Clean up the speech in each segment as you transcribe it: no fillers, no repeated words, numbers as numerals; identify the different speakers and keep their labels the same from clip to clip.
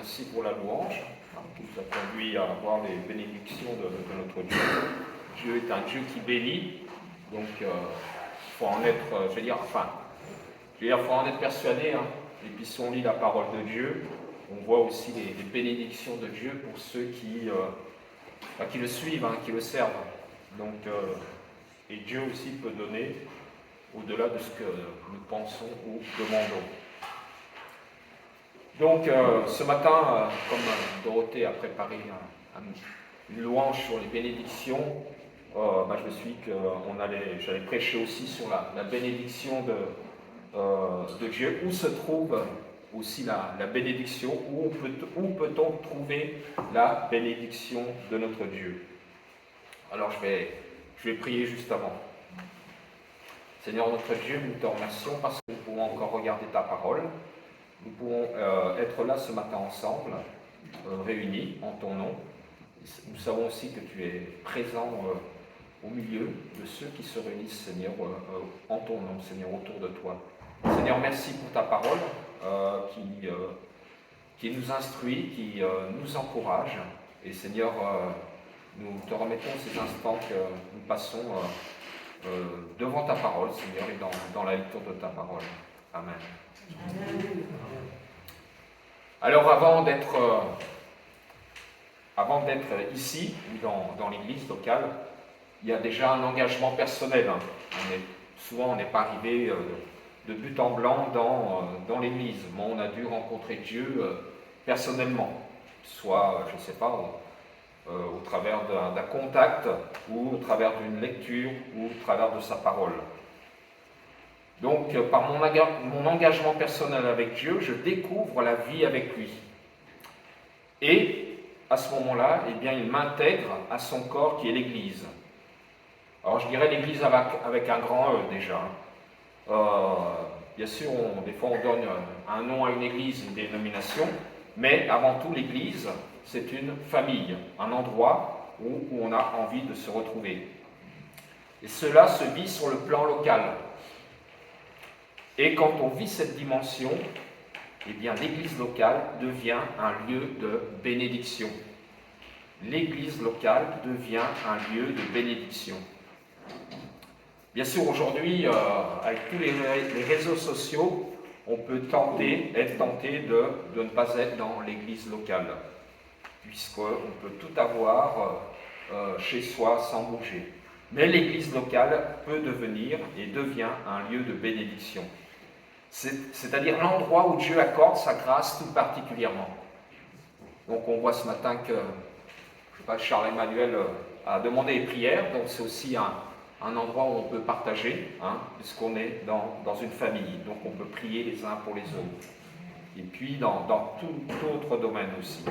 Speaker 1: merci pour la louange qui nous a conduit à avoir les bénédictions de notre Dieu. Dieu est un Dieu qui bénit, donc il faut en être, faut en être persuadé. Et puis si on lit la parole de Dieu, on voit aussi les bénédictions de Dieu pour ceux qui le suivent, qui le servent. Donc, et Dieu aussi peut donner au-delà de ce que nous pensons ou demandons. Donc, ce matin, comme Dorothée a préparé une louange sur les bénédictions, je me suis dit que j'allais prêcher aussi sur la bénédiction de Dieu. Où se trouve aussi la bénédiction? Où peut-on trouver la bénédiction de notre Dieu? Alors, je vais prier juste avant. Seigneur notre Dieu, nous te remercions parce que nous pouvons encore regarder ta parole. Nous pouvons être là ce matin ensemble, réunis en ton nom. Nous savons aussi que tu es présent au milieu de ceux qui se réunissent, Seigneur, en ton nom, Seigneur, autour de toi. Seigneur, merci pour ta parole qui nous instruit, qui nous encourage. Et Seigneur, nous te remettons ces instants que nous passons devant ta parole, Seigneur, et dans la lecture de ta parole. Amen. Amen. Alors, avant d'être ici, ou dans l'église locale, il y a déjà un engagement personnel. Souvent, on n'est pas arrivé de but en blanc dans l'église. Mais on a dû rencontrer Dieu personnellement, soit, je ne sais pas, au travers d'un contact, ou au travers d'une lecture, ou au travers de sa parole. Donc, par mon engagement personnel avec Dieu, je découvre la vie avec lui. Et, à ce moment-là, il m'intègre à son corps qui est l'Église. Alors, je dirais l'Église avec un grand E, déjà. Bien sûr, des fois, on donne un nom à une Église, une dénomination, mais avant tout, l'Église, c'est une famille, un endroit où on a envie de se retrouver. Et cela se vit sur le plan local. Et quand on vit cette dimension, l'Église locale devient un lieu de bénédiction. L'Église locale devient un lieu de bénédiction. Bien sûr, aujourd'hui, avec tous les réseaux sociaux, on peut être tenté de ne pas être dans l'Église locale, puisqu'on peut tout avoir chez soi sans bouger. Mais l'Église locale peut devenir et devient un lieu de bénédiction. C'est-à-dire l'endroit où Dieu accorde sa grâce tout particulièrement. Donc on voit ce matin que, Charles-Emmanuel a demandé les prières, donc c'est aussi un endroit où on peut partager, puisqu'on est dans une famille, donc on peut prier les uns pour les autres. Et puis dans tout autre domaine aussi.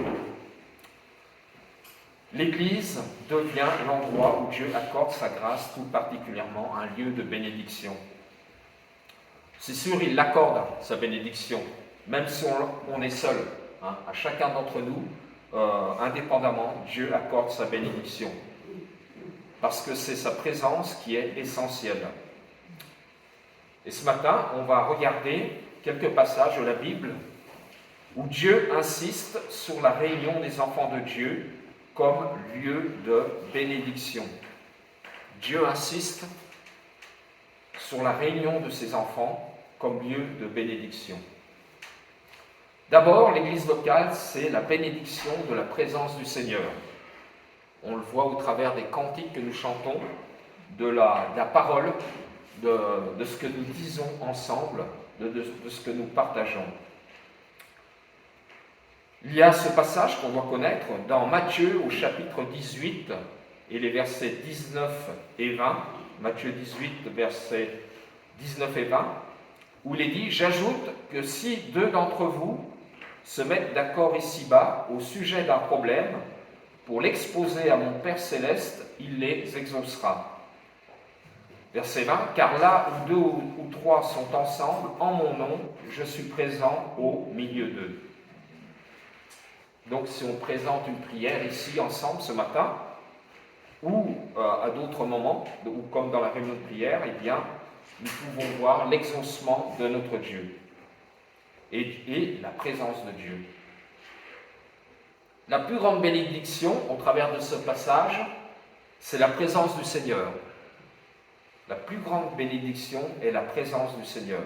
Speaker 1: L'Église devient l'endroit où Dieu accorde sa grâce tout particulièrement, un lieu de bénédiction. C'est sûr, il accorde sa bénédiction, même si on est seul. À chacun d'entre nous, indépendamment, Dieu accorde sa bénédiction. Parce que c'est sa présence qui est essentielle. Et ce matin, on va regarder quelques passages de la Bible où Dieu insiste sur la réunion des enfants de Dieu comme lieu de bénédiction. Dieu insiste sur la réunion de ses enfants comme lieu de bénédiction. D'abord, l'Église locale, c'est la bénédiction de la présence du Seigneur. On le voit au travers des cantiques que nous chantons, de la parole, de ce que nous disons ensemble, de ce que nous partageons. Il y a ce passage qu'on doit connaître dans Matthieu au chapitre 18 et les versets 19 et 20. Matthieu 18, versets 19 et 20, où il est dit « J'ajoute que si deux d'entre vous se mettent d'accord ici-bas au sujet d'un problème, pour l'exposer à mon Père céleste, il les exaucera. » Verset 20, « Car là où deux ou trois sont ensemble, en mon nom, je suis présent au milieu d'eux. » Donc si on présente une prière ici ensemble ce matin, ou à d'autres moments, ou comme dans la réunion de prière, nous pouvons voir l'exaucement de notre Dieu et la présence de Dieu. la plus grande bénédiction au travers de ce passage, c'est la présence du Seigneur. La plus grande bénédiction est la présence du Seigneur.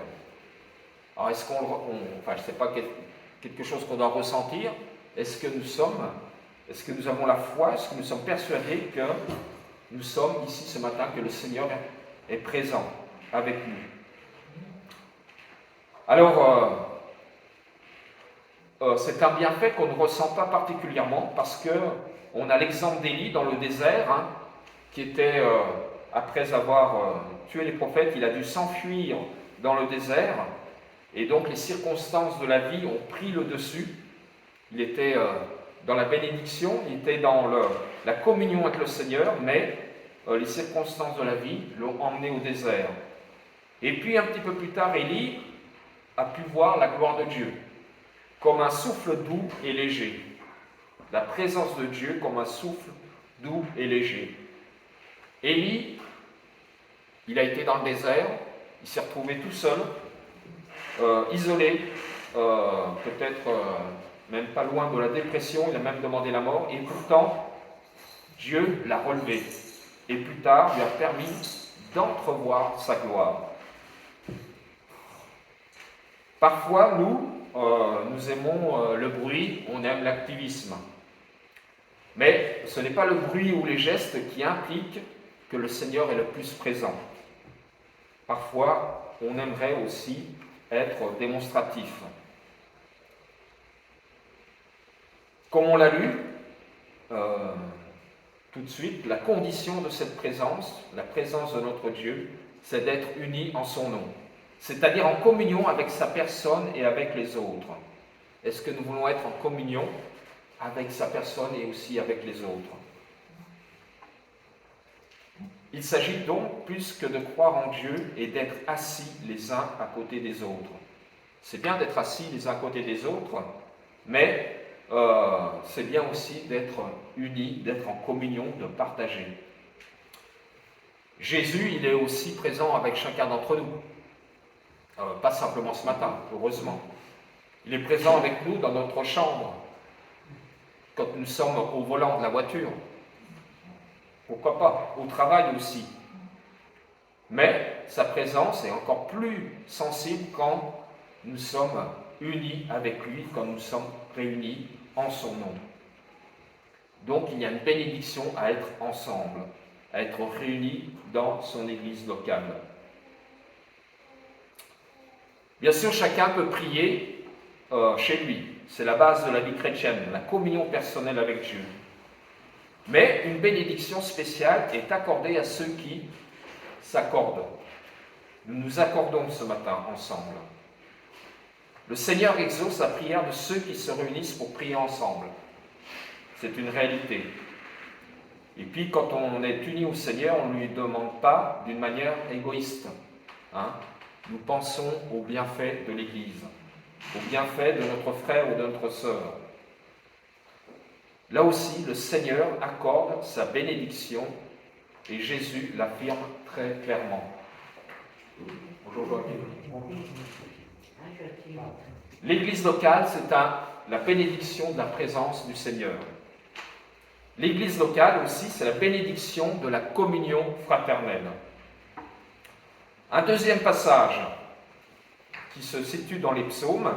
Speaker 1: Alors est-ce je ne sais pas, quelque chose qu'on doit ressentir? Est-ce que nous avons la foi? Est-ce que nous sommes persuadés que nous sommes ici ce matin, que le Seigneur est présent avec nous? Alors, c'est un bienfait qu'on ne ressent pas particulièrement parce qu'on a l'exemple d'Élie dans le désert, qui était, après avoir tué les prophètes, il a dû s'enfuir dans le désert, et donc les circonstances de la vie ont pris le dessus. Il était dans la bénédiction, il était dans la communion avec le Seigneur, mais les circonstances de la vie l'ont emmené au désert. Et puis un petit peu plus tard, Élie a pu voir la gloire de Dieu comme un souffle doux et léger. La présence de Dieu comme un souffle doux et léger. Élie, il a été dans le désert, il s'est retrouvé tout seul, isolé, peut-être même pas loin de la dépression, il a même demandé la mort, et pourtant, Dieu l'a relevé, et plus tard lui a permis d'entrevoir sa gloire. Parfois, nous aimons le bruit, on aime l'activisme. Mais ce n'est pas le bruit ou les gestes qui impliquent que le Seigneur est le plus présent. Parfois, on aimerait aussi être démonstratif. Comme on l'a lu, tout de suite, la condition de cette présence, la présence de notre Dieu, c'est d'être unis en son nom. C'est-à-dire en communion avec sa personne et avec les autres. Est-ce que nous voulons être en communion avec sa personne et aussi avec les autres? Il s'agit donc plus que de croire en Dieu et d'être assis les uns à côté des autres. C'est bien d'être assis les uns à côté des autres, mais c'est bien aussi d'être unis, d'être en communion, de partager. Jésus, il est aussi présent avec chacun d'entre nous. Pas simplement ce matin, heureusement. Il est présent avec nous dans notre chambre, quand nous sommes au volant de la voiture. Pourquoi pas? Au travail aussi. Mais sa présence est encore plus sensible quand nous sommes unis avec lui, quand nous sommes réunis en son nom. Donc il y a une bénédiction à être ensemble, à être réunis dans son église locale. Bien sûr, chacun peut prier chez lui. C'est la base de la vie chrétienne, la communion personnelle avec Dieu. Mais une bénédiction spéciale est accordée à ceux qui s'accordent. Nous nous accordons ce matin ensemble. Le Seigneur exauce la prière de ceux qui se réunissent pour prier ensemble. C'est une réalité. Et puis, quand on est unis au Seigneur, on ne lui demande pas d'une manière égoïste. Nous pensons aux bienfaits de l'Église, aux bienfaits de notre frère ou de notre sœur. Là aussi, le Seigneur accorde sa bénédiction et Jésus l'affirme très clairement. Bonjour Joachim. L'Église locale, c'est la bénédiction de la présence du Seigneur. L'Église locale aussi, c'est la bénédiction de la communion fraternelle. Un deuxième passage qui se situe dans les psaumes,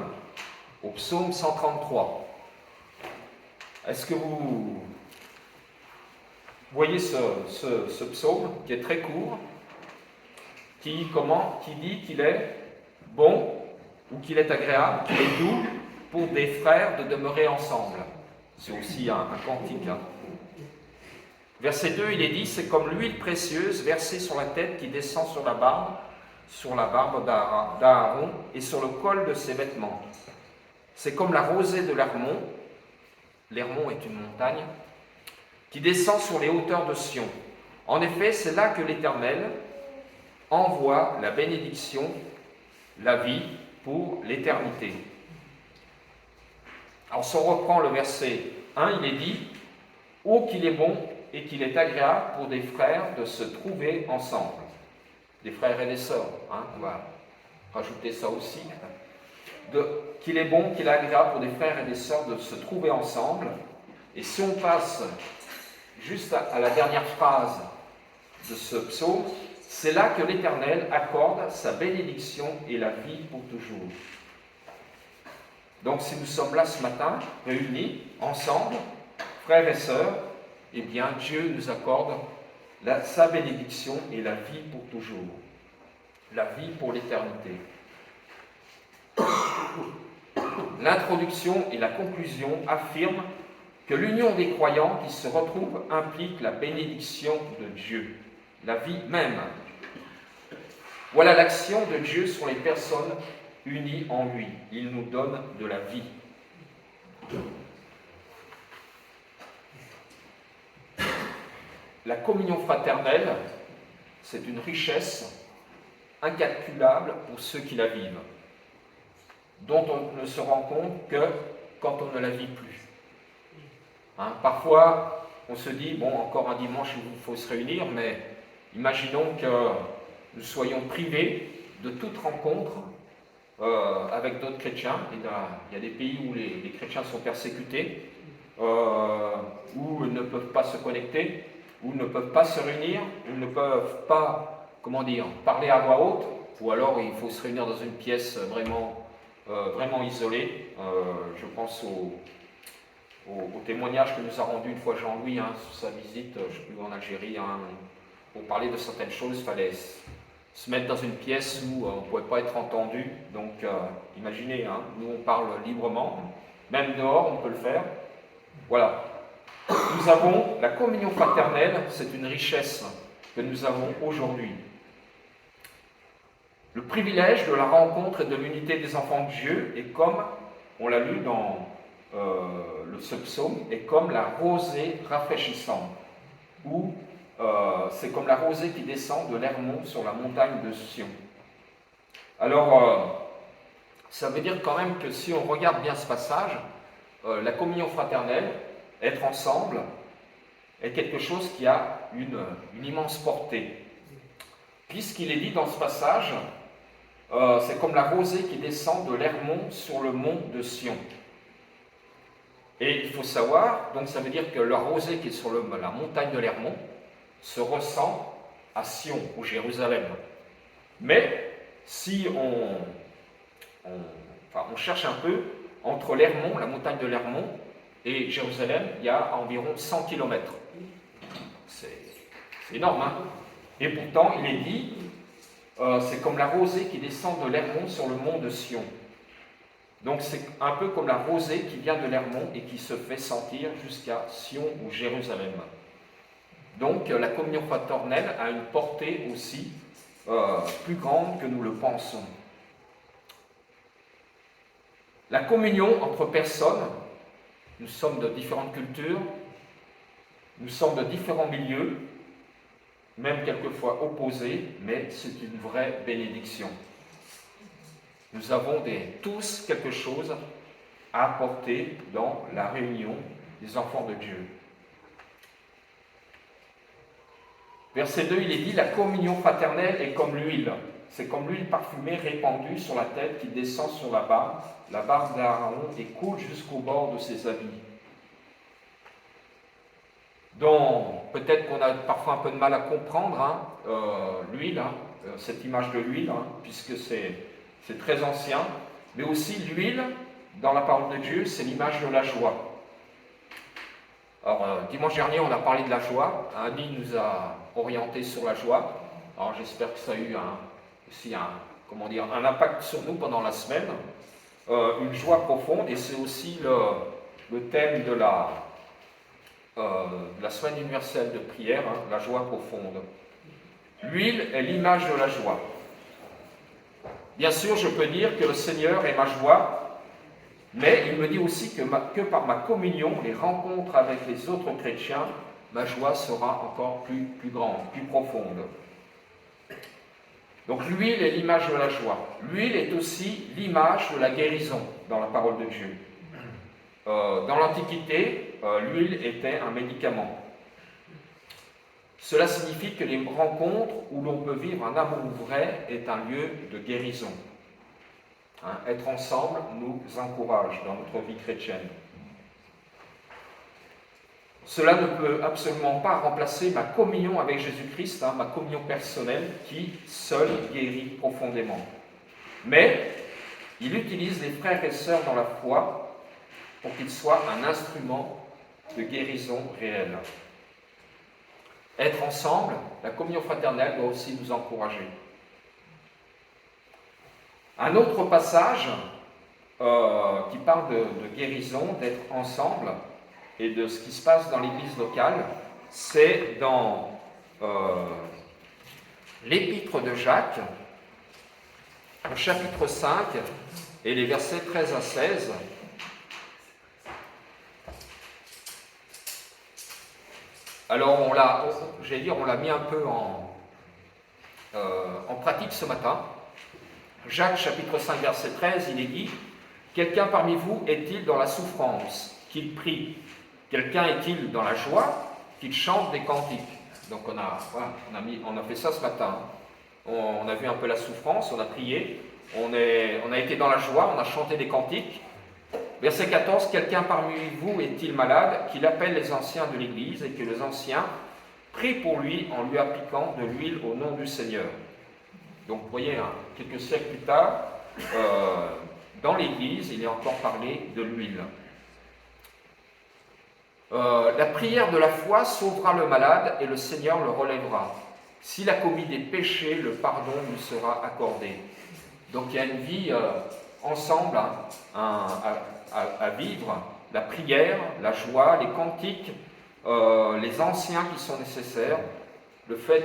Speaker 1: au psaume 133. Est-ce que vous voyez ce psaume qui est très court, qui dit qu'il est bon ou qu'il est agréable, qu'il est doux pour des frères de demeurer ensemble. C'est aussi un cantique. Verset 2, il est dit, c'est comme l'huile précieuse versée sur la tête qui descend sur la barbe d'Aaron et sur le col de ses vêtements. C'est comme la rosée de l'Hermon, l'Hermon est une montagne, qui descend sur les hauteurs de Sion. En effet, c'est là que l'Éternel envoie la bénédiction, la vie pour l'éternité. Alors, si on reprend le verset 1, il est dit « Oh, qu'il est bon et qu'il est agréable pour des frères de se trouver ensemble. » Des frères et des sœurs, on va rajouter ça aussi. Qu'il est bon, qu'il est agréable pour des frères et des sœurs de se trouver ensemble Et si on passe juste à la dernière phrase de ce psaume, c'est là que l'Éternel accorde sa bénédiction et la vie pour toujours. Donc si nous sommes là ce matin, réunis, ensemble, frères et sœurs, eh bien Dieu nous accorde sa bénédiction et la vie pour toujours. La vie pour l'éternité. L'introduction et la conclusion affirment que l'union des croyants qui se retrouvent implique la bénédiction de Dieu, la vie même. Voilà l'action de Dieu sur les personnes unies en lui. Il nous donne de la vie. La communion fraternelle, c'est une richesse incalculable pour ceux qui la vivent, dont on ne se rend compte que quand on ne la vit plus. Parfois, on se dit, bon, encore un dimanche où il faut se réunir, mais imaginons que nous soyons privés de toute rencontre avec d'autres chrétiens. Il y a des pays où les chrétiens sont persécutés, où ils ne peuvent pas se connecter, où ils ne peuvent pas se réunir, où ils ne peuvent pas, parler à voix haute, ou alors il faut se réunir dans une pièce vraiment isolée. Je pense au témoignage que nous a rendu une fois Jean-Louis sur sa visite, je ne sais plus, en Algérie, pour parler de certaines choses, il fallait se mettre dans une pièce où on ne pouvait pas être entendu. Donc imaginez, nous on parle librement, même dehors on peut le faire. Voilà. Nous avons la communion fraternelle, c'est une richesse que nous avons aujourd'hui. Le privilège de la rencontre et de l'unité des enfants de Dieu est comme, on l'a lu dans ce psaume, est comme la rosée rafraîchissante, ou c'est comme la rosée qui descend de l'Hermon sur la montagne de Sion. Alors, ça veut dire quand même que si on regarde bien ce passage, la communion fraternelle, être ensemble, est quelque chose qui a une immense portée. Puisqu'il est dit dans ce passage, c'est comme la rosée qui descend de l'Hermon sur le mont de Sion. Et il faut savoir, donc ça veut dire que la rosée qui est sur la montagne de l'Hermon se ressent à Sion, ou Jérusalem. Mais si on cherche un peu, entre l'Hermon, la montagne de l'Hermon, et Jérusalem, il y a environ 100 km. C'est énorme, Et pourtant, il est dit, c'est comme la rosée qui descend de l'Hermon sur le mont de Sion. Donc c'est un peu comme la rosée qui vient de l'Hermon et qui se fait sentir jusqu'à Sion ou Jérusalem. Donc la communion fraternelle a une portée aussi plus grande que nous le pensons. La communion entre personnes, nous sommes de différentes cultures, nous sommes de différents milieux, même quelquefois opposés, mais c'est une vraie bénédiction. Nous avons tous quelque chose à apporter dans la réunion des enfants de Dieu. Verset 2, il est dit, la communion fraternelle est comme l'huile. C'est comme l'huile parfumée répandue sur la tête qui descend sur la barbe d'Aaron et coule jusqu'au bord de ses habits. Donc, peut-être qu'on a parfois un peu de mal à comprendre l'huile, cette image de l'huile, puisque c'est très ancien, mais aussi l'huile, dans la parole de Dieu, c'est l'image de la joie. Alors, dimanche dernier, on a parlé de la joie. Annie nous a orientés sur la joie. Alors, j'espère que ça a eu aussi un impact sur nous pendant la semaine. Une joie profonde, et c'est aussi le thème de la semaine universelle de prière, la joie profonde. L'huile est l'image de la joie. Bien sûr, je peux dire que le Seigneur est ma joie, mais il me dit aussi que par ma communion, les rencontres avec les autres chrétiens, ma joie sera encore plus grande, plus profonde. Donc l'huile est l'image de la joie. L'huile est aussi l'image de la guérison dans la parole de Dieu. Dans l'Antiquité, l'huile était un médicament. Cela signifie que les rencontres où l'on peut vivre un amour vrai est un lieu de guérison. Être ensemble nous encourage dans notre vie chrétienne. cela ne peut absolument pas remplacer ma communion avec Jésus-Christ, ma communion personnelle qui, seule, guérit profondément. Mais il utilise les frères et sœurs dans la foi pour qu'ils soient un instrument de guérison réelle. Être ensemble, la communion fraternelle doit aussi nous encourager. Un autre passage qui parle de guérison, d'être ensemble et de ce qui se passe dans l'église locale, c'est dans l'épître de Jacques, au chapitre 5 et les versets 13 à 16. Alors on l'a mis un peu en pratique ce matin. Jacques chapitre 5 verset 13, il est dit « Quelqu'un parmi vous est-il dans la souffrance, qu'il prie? Quelqu'un est-il dans la joie, qu'il chante des cantiques ?» Donc on a fait ça ce matin. On a vu un peu la souffrance, on a prié, on a été dans la joie, on a chanté des cantiques. Verset 14, « Quelqu'un parmi vous est-il malade, qu'il appelle les anciens de l'Église et que les anciens prient pour lui en lui appliquant de l'huile au nom du Seigneur. » Donc vous voyez, quelques siècles plus tard, dans l'Église, il est encore parlé de l'huile. La prière de la foi sauvera le malade et le Seigneur le relèvera. S'il a commis des péchés, le pardon lui sera accordé. Donc il y a une vie ensemble à vivre, la prière, la joie, les cantiques, les anciens qui sont nécessaires, le fait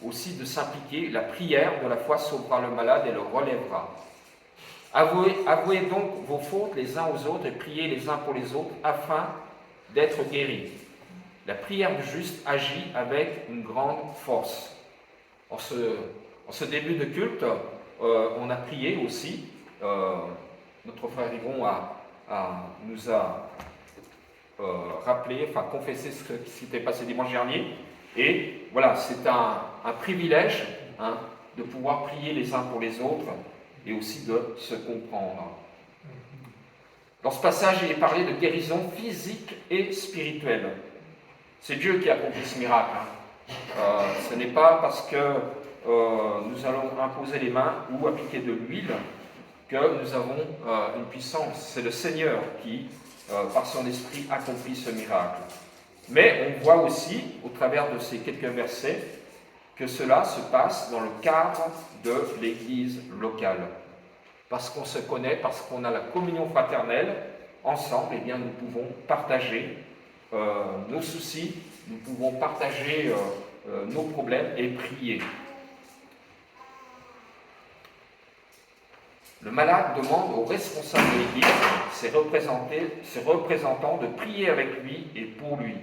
Speaker 1: aussi de s'impliquer, la prière de la foi sauvera le malade et le relèvera. Avouez donc vos fautes les uns aux autres et priez les uns pour les autres afin d'être guéris. La prière du juste agit avec une grande force. En ce début de culte, on a prié aussi. Notre frère Yvon nous a confessé ce qui s'était passé dimanche dernier. Et voilà, c'est un privilège de pouvoir prier les uns pour les autres et aussi de se comprendre. Dans ce passage, il est parlé de guérison physique et spirituelle. C'est Dieu qui a accompli ce miracle. Ce n'est pas parce que nous allons imposer les mains ou appliquer de l'huile que nous avons une puissance. C'est le Seigneur qui, par son esprit, accomplit ce miracle. Mais on voit aussi, au travers de ces quelques versets, que cela se passe dans le cadre de l'Église locale. Parce qu'on se connaît, parce qu'on a la communion fraternelle, ensemble, eh bien, nous pouvons partager nos soucis, nous pouvons partager nos problèmes et prier. Le malade demande aux responsables de l'Église, ses représentants, de prier avec lui et pour lui.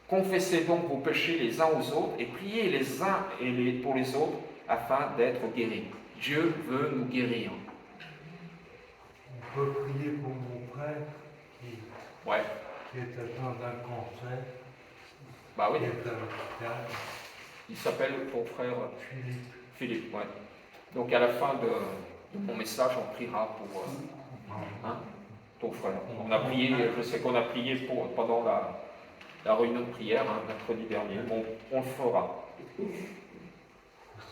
Speaker 1: Confessez donc vos péchés les uns aux autres et priez les uns pour les autres afin d'être guéris. Dieu veut nous guérir.
Speaker 2: On peut prier pour mon frère qui est atteint d'un cancer.
Speaker 1: Bah oui.
Speaker 2: Qui est à l'hôpital.
Speaker 1: Il s'appelle ton frère Philippe, ouais. Donc à la fin de mon message, on priera pour ton frère. On a prié, je sais qu'on a prié pendant la réunion de prière, mercredi dernier. Bon, on le fera.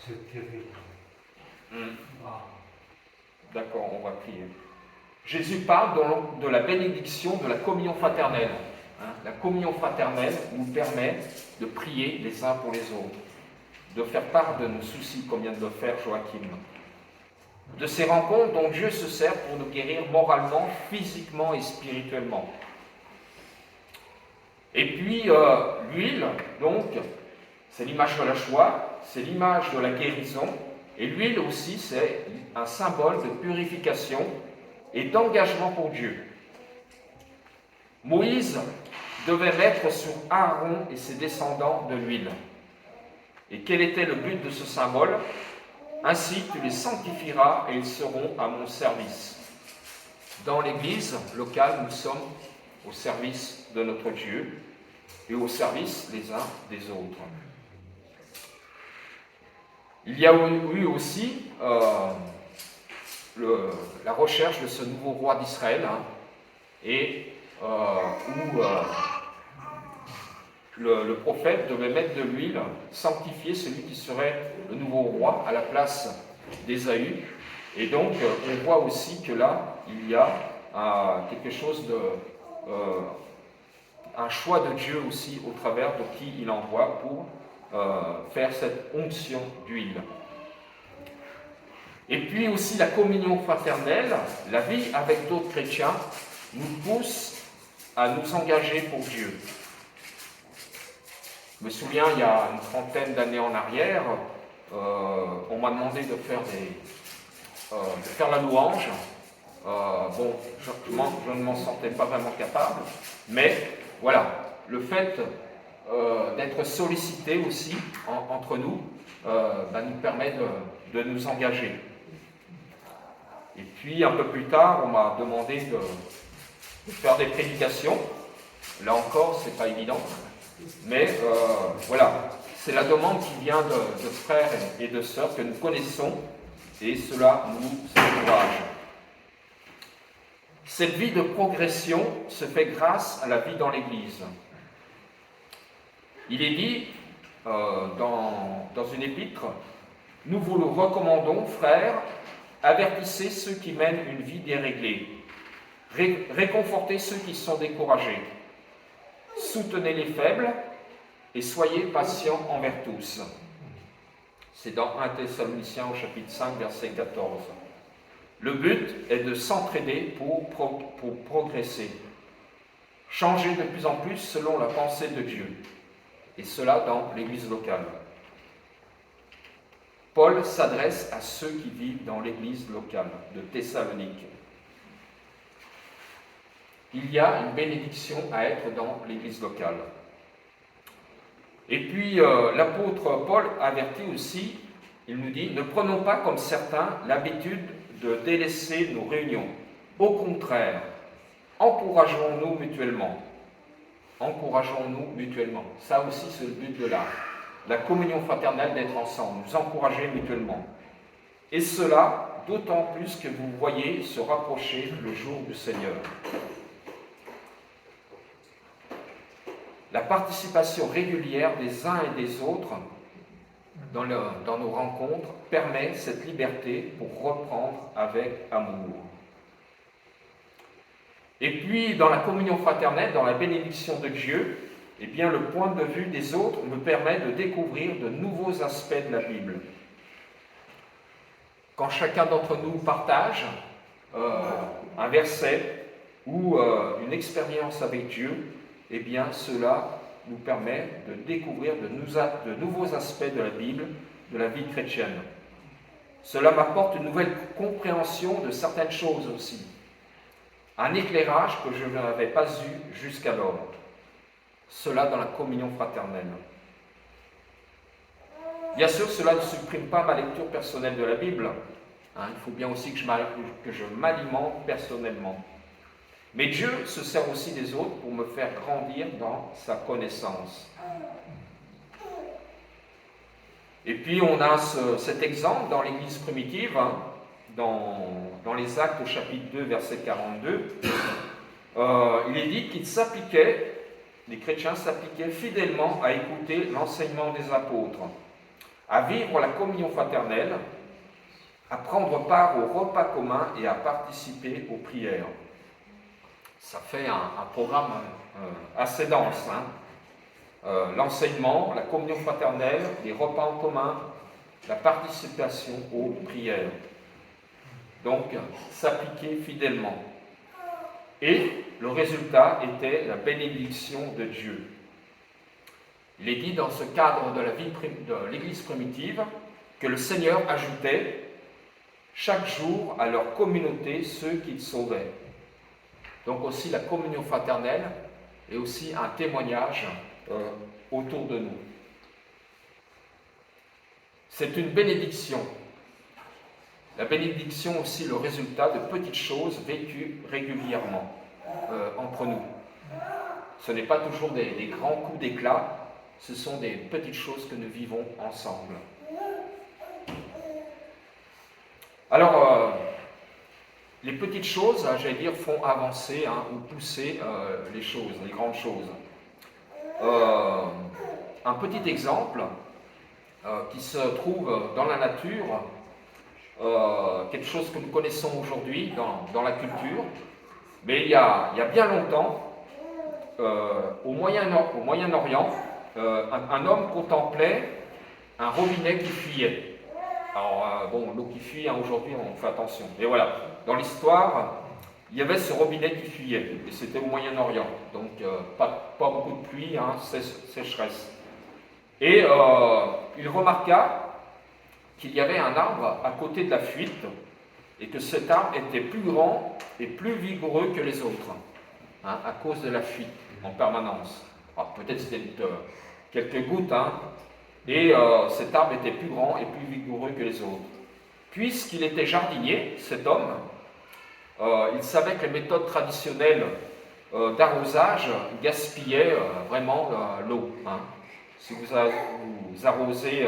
Speaker 2: C'est terrible.
Speaker 1: D'accord, on va prier. Jésus parle de la bénédiction de la communion fraternelle. La communion fraternelle nous permet de prier les uns pour les autres, de faire part de nos soucis, comme vient de le faire Joachim. De ces rencontres dont Dieu se sert pour nous guérir moralement, physiquement et spirituellement. Et puis, l'huile, donc, c'est l'image de la joie, c'est l'image de la guérison, et l'huile aussi, c'est un symbole de purification et d'engagement pour Dieu. Moïse devait mettre sur Aaron et ses descendants de l'huile. Et quel était le but de ce symbole? Ainsi, tu les sanctifieras et ils seront à mon service. Dans l'Église locale, nous sommes au service de notre Dieu et au service les uns des autres. Il y a eu aussi la recherche de ce nouveau roi d'Israël, où le prophète devait mettre de l'huile, sanctifier celui qui serait le nouveau roi à la place d'Ésaü. Et donc, on voit aussi que là, il y a quelque chose de... un choix de Dieu aussi au travers de qui il envoie pour faire cette onction d'huile. Et puis aussi la communion fraternelle, la vie avec d'autres chrétiens, nous pousse à nous engager pour Dieu. Je me souviens, il y a une trentaine d'années en arrière, on m'a demandé de faire la louange. Je ne m'en sentais pas vraiment capable, mais voilà, le fait d'être sollicité aussi entre nous nous permet de nous engager. Et puis un peu plus tard, on m'a demandé de faire des prédications. Là encore, c'est pas évident, mais voilà, c'est la demande qui vient de frères et de sœurs que nous connaissons, et cela nous encourage. Cette vie de progression se fait grâce à la vie dans l'Église. Il est dit dans une épître, « Nous vous le recommandons, frères, avertissez ceux qui mènent une vie déréglée, réconfortez ceux qui sont découragés, soutenez les faibles et soyez patients envers tous. » C'est dans 1 Thessaloniciens au chapitre 5, verset 14. Le but est de s'entraider pour progresser, changer de plus en plus selon la pensée de Dieu, et cela dans l'Église locale. Paul s'adresse à ceux qui vivent dans l'Église locale de Thessalonique. Il y a une bénédiction à être dans l'Église locale. Et puis l'apôtre Paul avertit aussi, il nous dit, « Ne prenons pas comme certains l'habitude de délaisser nos réunions. Au contraire, encourageons-nous mutuellement. » Encourageons-nous mutuellement. Ça aussi, c'est le but de la communion fraternelle, d'être ensemble, nous encourager mutuellement. Et cela, d'autant plus que vous voyez se rapprocher le jour du Seigneur. La participation régulière des uns et des autres dans nos rencontres permet cette liberté pour reprendre avec amour. Et puis, dans la communion fraternelle, dans la bénédiction de Dieu, eh bien, le point de vue des autres me permet de découvrir de nouveaux aspects de la Bible. Quand chacun d'entre nous partage un verset ou une expérience avec Dieu, eh bien, cela nous permet de découvrir de nouveaux aspects de la Bible, de la vie chrétienne. Cela m'apporte une nouvelle compréhension de certaines choses aussi. Un éclairage que je n'avais pas eu jusqu'alors. Cela dans la communion fraternelle. Bien sûr, cela ne supprime pas ma lecture personnelle de la Bible. Il faut bien aussi que je m'alimente personnellement. Mais Dieu se sert aussi des autres pour me faire grandir dans sa connaissance. Et puis on a cet exemple dans l'Église primitive, dans les Actes au chapitre 2, verset 42. Il est dit qu'ils s'appliquaient, les chrétiens s'appliquaient fidèlement à écouter l'enseignement des apôtres, à vivre la communion fraternelle, à prendre part au repas commun et à participer aux prières. Ça fait un programme assez dense. L'enseignement, la communion fraternelle, les repas en commun, la participation aux prières. Donc, s'appliquer fidèlement. Et le résultat était la bénédiction de Dieu. Il est dit dans ce cadre de la vie de l'Église primitive que le Seigneur ajoutait chaque jour à leur communauté ceux qu'il sauvait. Donc aussi la communion fraternelle est aussi un témoignage autour de nous. C'est une bénédiction. La bénédiction aussi le résultat de petites choses vécues régulièrement entre nous. Ce n'est pas toujours des grands coups d'éclat, ce sont des petites choses que nous vivons ensemble. Alors, les petites choses, j'allais dire, font avancer ou pousser les choses, les grandes choses. un petit exemple qui se trouve dans la nature, quelque chose que nous connaissons aujourd'hui dans la culture, mais il y a bien longtemps, au Moyen-Orient, un homme contemplait un robinet qui fuyait. Alors, bon, l'eau qui fuit, hein, aujourd'hui, on fait attention. Mais voilà, dans l'histoire, il y avait ce robinet qui fuyait, et c'était au Moyen-Orient. Donc, pas beaucoup de pluie, hein, sécheresse. Et il remarqua qu'il y avait un arbre à côté de la fuite, et que cet arbre était plus grand et plus vigoureux que les autres, hein, à cause de la fuite en permanence. Alors, peut-être c'était quelques gouttes, hein, et cet arbre était plus grand et plus vigoureux que les autres. Puisqu'il était jardinier, cet homme, il savait que les méthodes traditionnelles d'arrosage gaspillaient vraiment l'eau. Hein. Si vous arrosez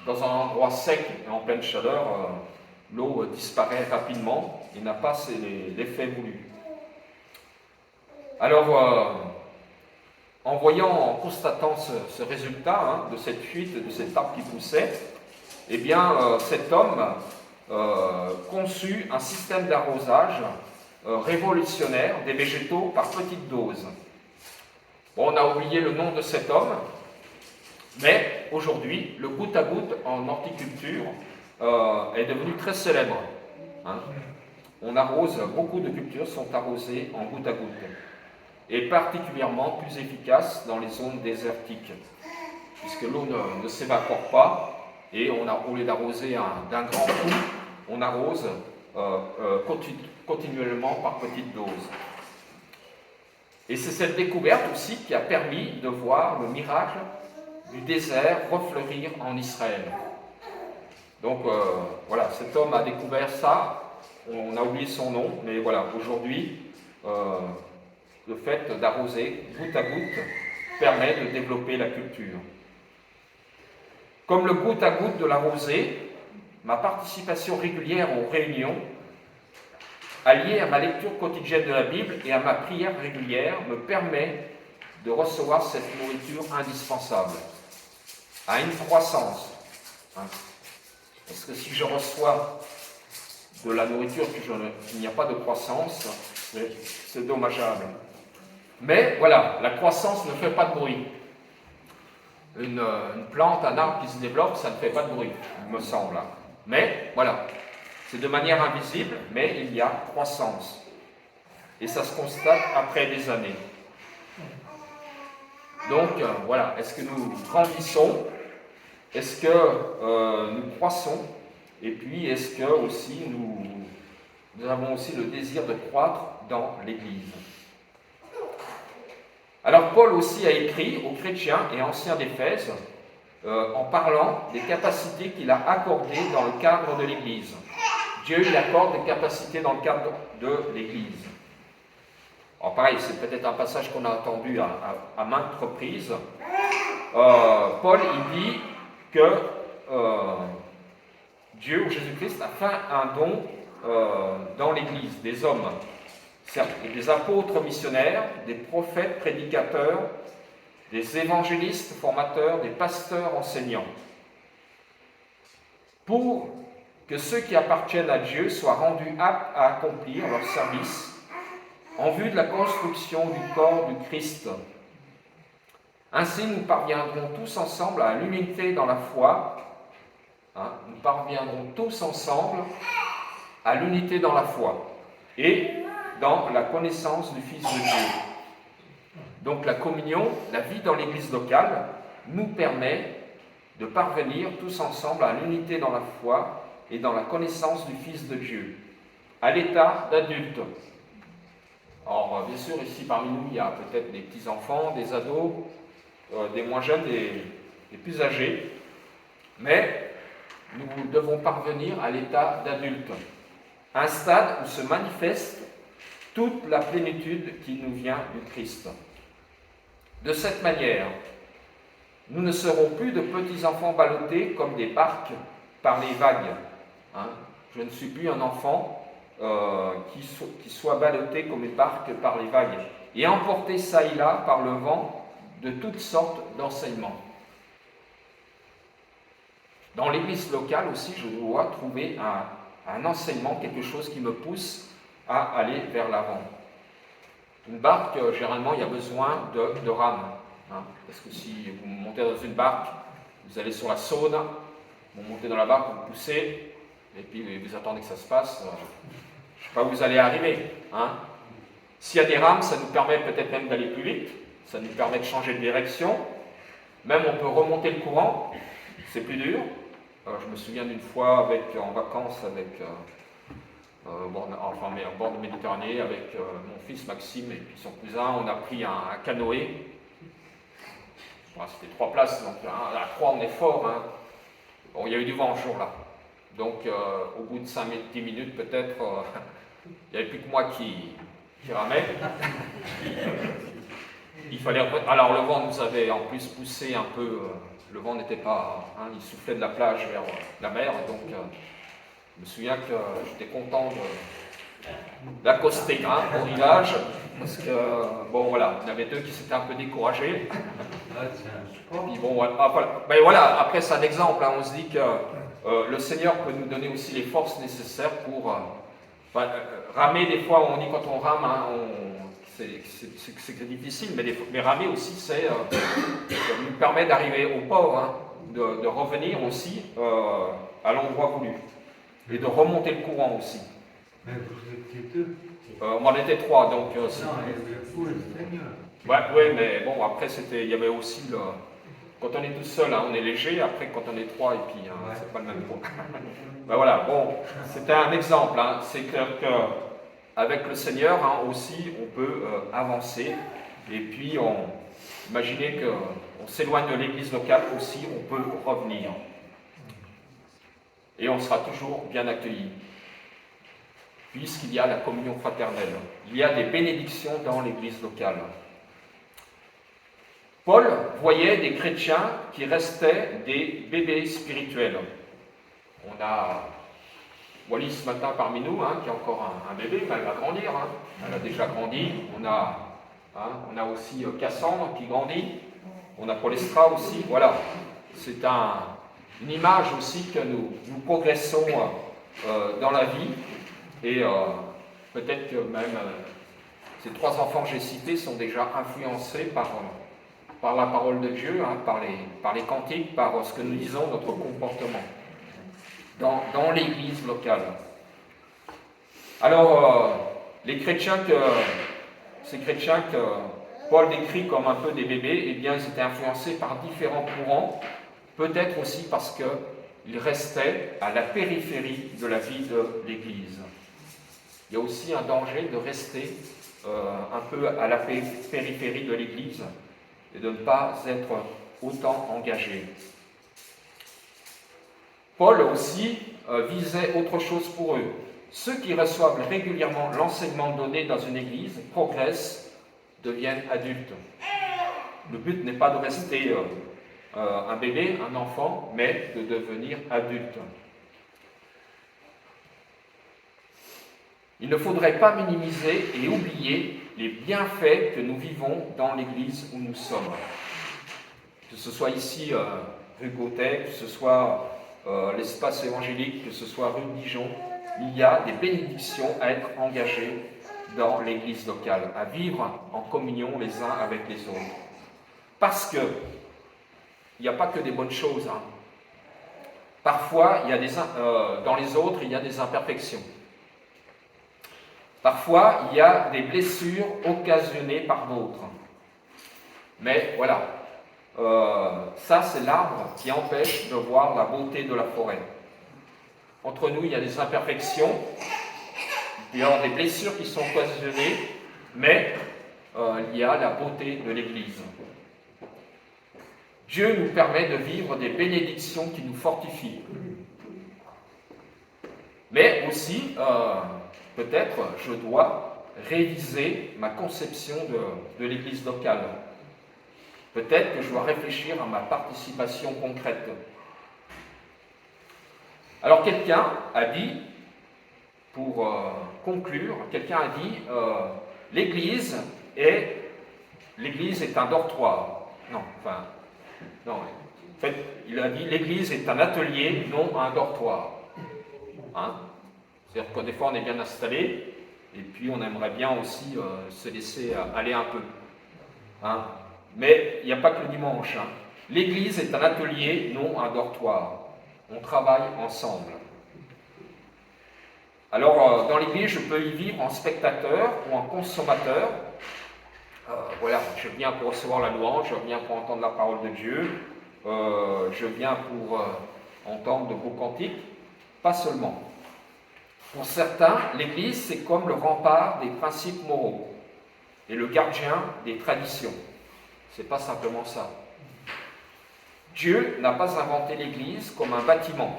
Speaker 1: dans un endroit sec et en pleine chaleur, l'eau disparaît rapidement et n'a pas l'effet voulu. Alors, en constatant ce résultat, hein, de cette fuite, de cet arbre qui poussait, eh bien, cet homme conçut un système d'arrosage révolutionnaire des végétaux par petites doses. Bon, on a oublié le nom de cet homme, mais aujourd'hui, le goutte à goutte en horticulture est devenu très célèbre. Hein. On arrose, beaucoup de cultures sont arrosées en goutte à goutte, et particulièrement plus efficace dans les zones désertiques, puisque l'eau ne s'évapore pas, et au lieu d'arroser d'un grand coup, on arrose continuellement par petites doses. Et c'est cette découverte aussi qui a permis de voir le miracle du désert refleurir en Israël. Donc voilà, cet homme a découvert ça, on a oublié son nom, mais voilà, aujourd'hui, le fait d'arroser goutte à goutte permet de développer la culture. Comme le goutte à goutte de la rosée, ma participation régulière aux réunions, alliée à ma lecture quotidienne de la Bible et à ma prière régulière, me permet de recevoir cette nourriture indispensable, à une croissance. Parce que si je reçois de la nourriture qu'il n'y a pas de croissance, c'est dommageable. Mais voilà, la croissance ne fait pas de bruit. Une plante, un arbre qui se développe, ça ne fait pas de bruit, il me semble. Mais voilà, c'est de manière invisible, mais il y a croissance. Et ça se constate après des années. Donc voilà, est-ce que nous grandissons? Est-ce que nous croissons? Et puis est-ce que aussi nous avons aussi le désir de croître dans l'Église? Alors Paul aussi a écrit aux chrétiens et anciens d'Éphèse en parlant des capacités qu'il a accordées dans le cadre de l'Église. Dieu il accorde des capacités dans le cadre de l'Église. Alors pareil, c'est peut-être un passage qu'on a entendu à maintes reprises. Paul il dit que Dieu ou Jésus-Christ a fait un don dans l'Église, des hommes. Certes, des apôtres missionnaires, des prophètes prédicateurs, des évangélistes formateurs, des pasteurs enseignants, pour que ceux qui appartiennent à Dieu soient rendus aptes à accomplir leur service en vue de la construction du corps du Christ. Ainsi, nous parviendrons tous ensemble à l'unité dans la foi. Nous parviendrons tous ensemble à l'unité dans la foi et dans la connaissance du Fils de Dieu. Donc la communion, la vie dans l'Église locale, nous permet de parvenir tous ensemble à l'unité dans la foi et dans la connaissance du Fils de Dieu, à l'état d'adulte. Alors bien sûr, ici parmi nous, il y a peut-être des petits-enfants, des ados, des moins jeunes, des plus âgés, mais nous devons parvenir à l'état d'adulte, un stade où se manifeste toute la plénitude qui nous vient du Christ. De cette manière, nous ne serons plus de petits-enfants ballottés comme des barques par les vagues. Je ne suis plus un enfant qui soit ballotté comme des barques par les vagues et emporté çà et là par le vent de toutes sortes d'enseignements. Dans l'église locale aussi, je dois trouver un enseignement, quelque chose qui me pousse à aller vers l'avant. Une barque, généralement, il y a besoin de rames. Hein, parce que si vous montez dans une barque, vous allez sur la Saône, vous montez dans la barque, vous poussez, et puis vous attendez que ça se passe. Je ne sais pas où vous allez arriver. Hein. S'il y a des rames, ça nous permet peut-être même d'aller plus vite, ça nous permet de changer de direction. Même on peut remonter le courant, c'est plus dur. Je me souviens d'une fois en vacances avec en bord de Méditerranée avec mon fils Maxime et puis son cousin, on a pris un canoë. C'était 3 places, donc à 3 on est fort. Hein. Bon, il y a eu du vent ce jour-là. Donc au bout de 5-10 minutes peut-être, il n'y avait plus que moi qui ramait. Il fallait. Alors le vent nous avait en plus poussé un peu. Le vent n'était pas. Hein, il soufflait de la plage vers la mer, et donc je me souviens que j'étais content d'accoster au rivage, parce que bon voilà, il y en avait 2 qui s'étaient un peu découragés. Puis bon voilà. Ben, voilà, après c'est un exemple. Hein, on se dit que le Seigneur peut nous donner aussi les forces nécessaires pour ramer. Des fois, on dit quand on rame, hein, c'est difficile, mais ramer aussi, ça nous permet d'arriver au port, hein, de revenir aussi à l'endroit voulu, et de remonter le courant aussi.
Speaker 2: Mais vous étiez 2.
Speaker 1: On en était 3, donc...
Speaker 2: non, il y avait vous le Seigneur.
Speaker 1: Ouais, mais bon, après, il y avait aussi le... Quand on est tout seul, hein, on est léger, après, quand on est 3, et puis, hein, ouais. C'est pas le même point. Ben voilà, bon, c'était un exemple, hein. C'est clair qu'avec le Seigneur, hein, aussi, on peut avancer, et puis, imaginez qu'on s'éloigne de l'église locale aussi, on peut revenir. Et on sera toujours bien accueillis, puisqu'il y a la communion fraternelle. Il y a des bénédictions dans l'église locale. Paul voyait des chrétiens qui restaient des bébés spirituels. On a Wallis ce matin parmi nous, hein, qui est encore un bébé, mais elle va grandir. Hein. Elle a déjà grandi. On a aussi Cassandre qui grandit. On a Polestra aussi. Voilà. C'est une image aussi que nous progressons dans la vie. Et peut-être que même ces 3 enfants que j'ai cités sont déjà influencés par la parole de Dieu, hein, par les cantiques, par ce que nous disons, notre comportement dans l'église locale. Alors, ces chrétiens que Paul décrit comme un peu des bébés, eh bien, ils étaient influencés par différents courants, peut-être aussi parce qu'ils restaient à la périphérie de la vie de l'église. Il y a aussi un danger de rester un peu à la périphérie de l'église et de ne pas être autant engagé. Paul aussi visait autre chose pour eux. Ceux qui reçoivent régulièrement l'enseignement donné dans une église progressent, deviennent adultes. Le but n'est pas de rester un bébé, un enfant, mais de devenir adulte. Il ne faudrait pas minimiser et oublier les bienfaits que nous vivons dans l'église où nous sommes. Que ce soit ici, rue Gauthier, que ce soit l'espace évangélique, que ce soit rue Dijon, il y a des bénédictions à être engagés dans l'église locale, à vivre en communion les uns avec les autres. Parce que il n'y a pas que des bonnes choses. Hein. Parfois, dans les autres, il y a des imperfections. Parfois, il y a des blessures occasionnées par d'autres. Mais voilà, ça c'est l'arbre qui empêche de voir la beauté de la forêt. Entre nous, il y a des imperfections, il y a des blessures qui sont occasionnées, mais il y a la beauté de l'Église. Dieu nous permet de vivre des bénédictions qui nous fortifient. Mais aussi, peut-être, je dois réviser ma conception de l'Église locale. Peut-être que je dois réfléchir à ma participation concrète. Alors quelqu'un a dit, pour conclure, l'Église est un dortoir. Non, enfin, non. En fait, il a dit l'église est un atelier, non un dortoir. Hein? C'est-à-dire que des fois on est bien installé, et puis on aimerait bien aussi se laisser aller un peu. Hein? Mais il n'y a pas que le dimanche. Hein. L'église est un atelier, non un dortoir. On travaille ensemble. Alors, dans l'église, je peux y vivre en spectateur ou en consommateur. Voilà, je viens pour recevoir la louange, je viens pour entendre la parole de Dieu, je viens pour entendre de beaux cantiques, pas seulement. Pour certains, l'église, c'est comme le rempart des principes moraux et le gardien des traditions. C'est pas simplement ça. Dieu n'a pas inventé l'église comme un bâtiment.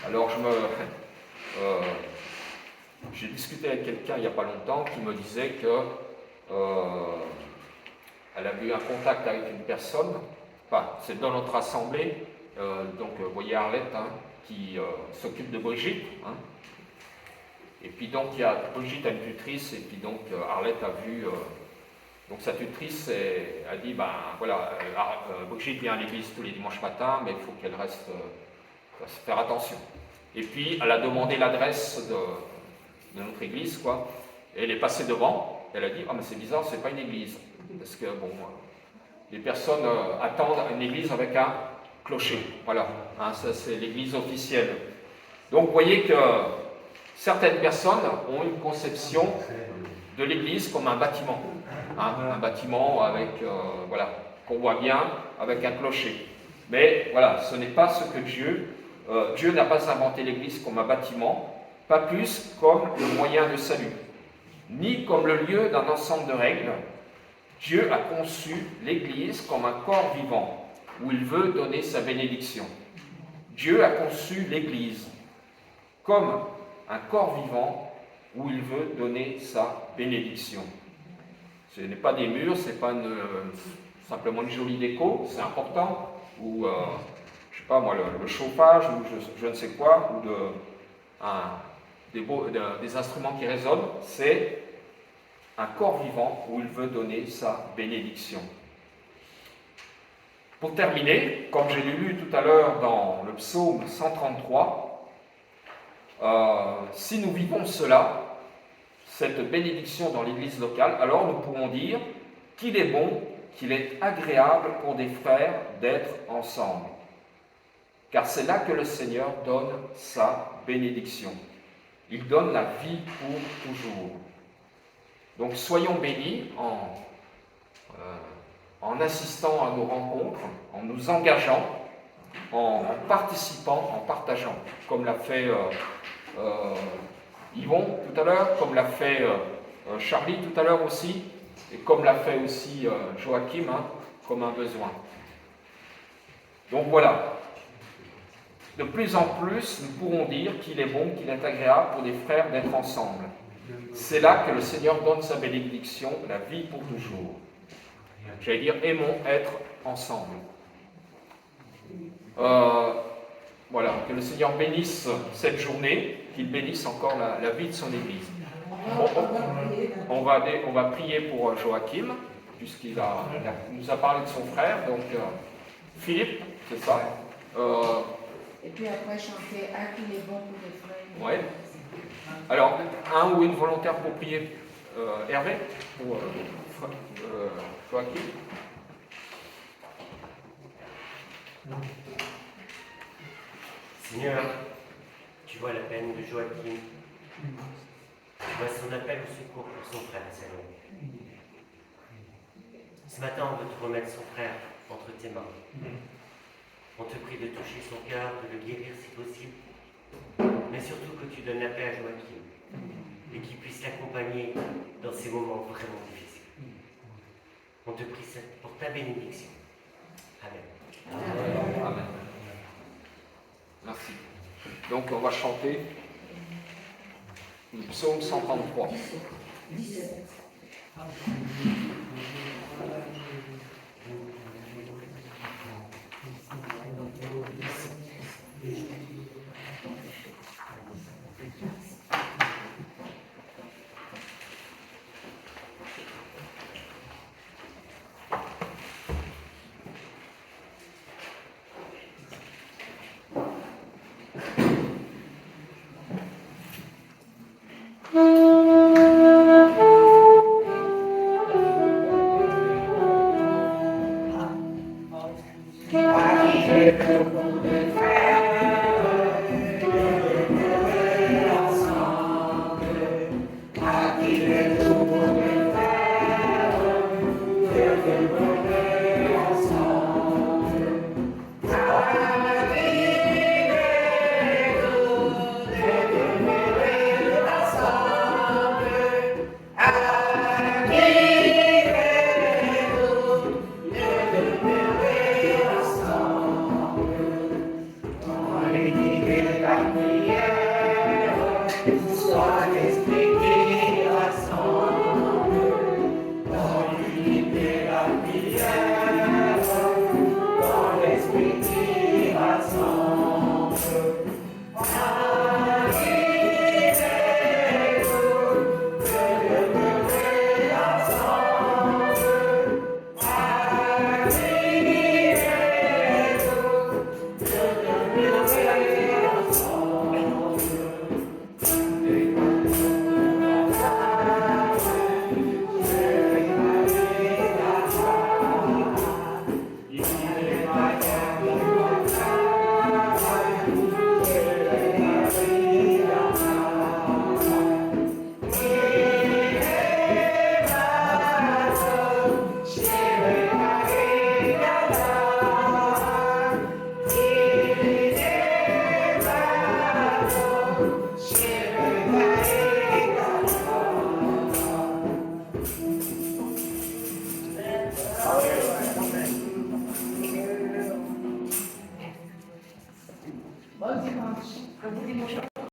Speaker 1: Alors j'ai discuté avec quelqu'un il n'y a pas longtemps qui me disait que elle a eu un contact avec une personne, enfin c'est dans notre assemblée, donc vous voyez Arlette hein, qui s'occupe de Brigitte, hein. Et puis donc Brigitte a une tutrice et puis donc Arlette a vu, donc sa tutrice a dit ben voilà, Brigitte vient à l'église tous les dimanches matins mais il faut qu'elle reste, faire attention. Et puis elle a demandé l'adresse de notre église quoi, et elle est passée devant. Elle a dit, ah mais c'est bizarre, c'est pas une église. Parce que, bon, les personnes attendent une église avec un clocher. Voilà, hein, ça c'est l'église officielle. Donc vous voyez que certaines personnes ont une conception de l'église comme un bâtiment. Hein, un bâtiment avec, voilà, qu'on voit bien, avec un clocher. Mais voilà, ce n'est pas ce que Dieu n'a pas inventé l'église comme un bâtiment, pas plus comme le moyen de salut. Ni comme le lieu d'un ensemble de règles. Dieu a conçu l'Église comme un corps vivant, où il veut donner sa bénédiction. Dieu a conçu l'Église comme un corps vivant, où il veut donner sa bénédiction. Ce n'est pas des murs, ce n'est pas simplement une jolie déco, c'est important, ou, je ne sais pas moi, le chauffage, ou je ne sais quoi, ou des instruments qui résonnent, c'est un corps vivant où il veut donner sa bénédiction. Pour terminer, comme je l'ai lu tout à l'heure dans le psaume 133, si nous vivons cela, cette bénédiction dans l'église locale, alors nous pourrons dire qu'il est bon, qu'il est agréable pour des frères d'être ensemble. Car c'est là que le Seigneur donne sa bénédiction. Il donne la vie pour toujours. Donc soyons bénis en assistant à nos rencontres, en nous engageant, en participant, en partageant, comme l'a fait Yvon tout à l'heure, comme l'a fait Charlie tout à l'heure aussi, et comme l'a fait aussi Joachim, hein, comme un besoin. Donc voilà. De plus en plus, nous pourrons dire qu'il est bon, qu'il est agréable pour des frères d'être ensemble. C'est là que le Seigneur donne sa bénédiction, la vie pour toujours. J'allais dire, aimons être ensemble. Voilà, que le Seigneur bénisse cette journée, qu'il bénisse encore la vie de son Église. On va prier pour Joachim, puisqu'il nous a parlé de son frère, donc Philippe, c'est ça.
Speaker 3: Et puis après chanter « Ah, qu'il est bon pour les frères ».
Speaker 1: Ouais. Alors, un ou une volontaire pour prier, Hervé, pour Joachim.
Speaker 4: Seigneur, tu vois la peine de Joachim. Tu vois son appel au secours pour son frère, Seigneur. Ce matin, on veut te remettre son frère entre tes mains. On te prie de toucher son cœur, de le guérir si possible, mais surtout que tu donnes la paix à Joachim et qu'il puisse l'accompagner dans ces moments vraiment difficiles. On te prie pour ta bénédiction. Amen.
Speaker 1: Amen. Merci. Donc on va chanter le psaume 133.
Speaker 3: 17.